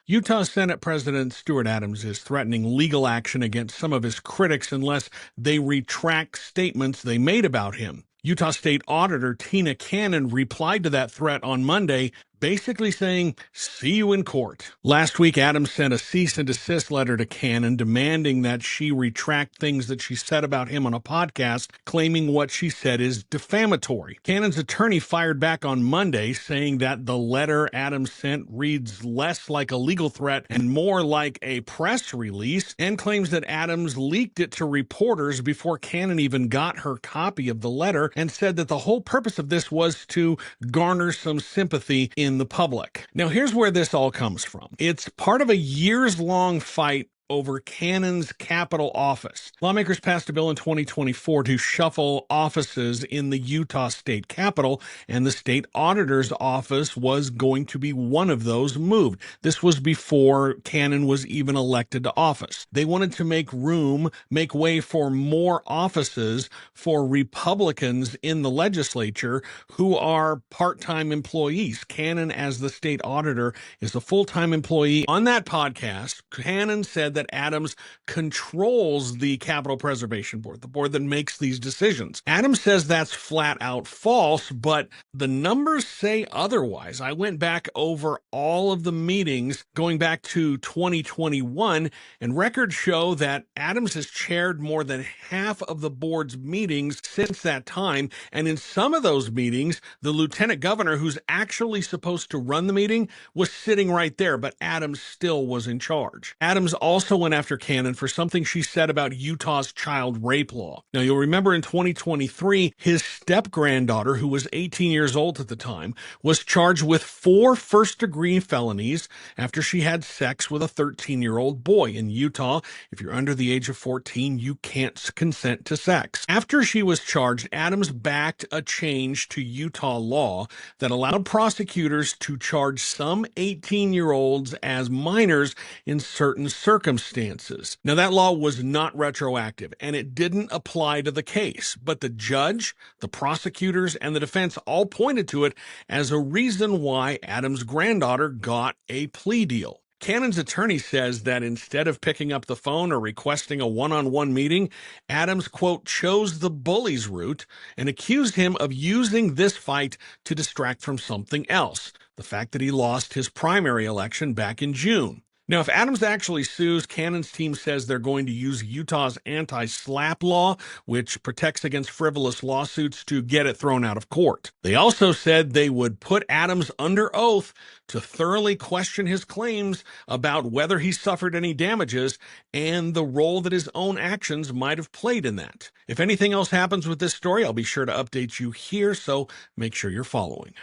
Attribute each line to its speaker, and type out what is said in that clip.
Speaker 1: Utah Senate President Stuart Adams is threatening legal action against some of his critics unless they retract statements they made about him. Utah State Auditor Tina Cannon replied to that threat on Monday, basically saying, "See you in court." Last week, Adams sent a cease-and-desist letter to Cannon demanding that she retract things that she said about him on a podcast, claiming what she said is defamatory. Cannon's attorney fired back on Monday, saying that the letter Adams sent reads less like a legal threat and more like a press release, and claims that Adams leaked it to reporters before Cannon even got her copy of the letter, and said that the whole purpose of this was to garner some sympathy in the public. Now, here's where this all comes from. It's part of a years-long fight over Cannon's Capitol office. Lawmakers passed a bill in 2024 to shuffle offices in the Utah State Capitol, and the State Auditor's office was going to be one of those moved. This was before Cannon was even elected to office. They wanted to make way for more offices for Republicans in the legislature who are part-time employees. Cannon, as the state auditor, is a full-time employee. On that podcast, Cannon said that Adams controls the Capitol Preservation Board, the board that makes these decisions. Adams says that's flat out false, but the numbers say otherwise. I went back over all of the meetings going back to 2021, and records show that Adams has chaired more than half of the board's meetings since that time, and in some of those meetings, the lieutenant governor, who's actually supposed to run the meeting, was sitting right there, but Adams still was in charge. Adams also went after Cannon for something she said about Utah's child rape law. Now, you'll remember in 2023, his step-granddaughter, who was 18 years old at the time, was charged with 4 first-degree felonies after she had sex with a 13-year-old boy. In Utah, if you're under the age of 14, you can't consent to sex. After she was charged, Adams backed a change to Utah law that allowed prosecutors to charge some 18-year-olds as minors in certain circumstances. Now, that law was not retroactive, and it didn't apply to the case, but the judge, the prosecutors, and the defense all pointed to it as a reason why Adams' granddaughter got a plea deal. Cannon's attorney says that instead of picking up the phone or requesting a one-on-one meeting, Adams, quote, chose the bully's route and accused him of using this fight to distract from something else, the fact that he lost his primary election back in June. Now, if Adams actually sues, Cannon's team says they're going to use Utah's anti-SLAPP law, which protects against frivolous lawsuits, to get it thrown out of court. They also said they would put Adams under oath to thoroughly question his claims about whether he suffered any damages and the role that his own actions might have played in that. If anything else happens with this story, I'll be sure to update you here, so make sure you're following.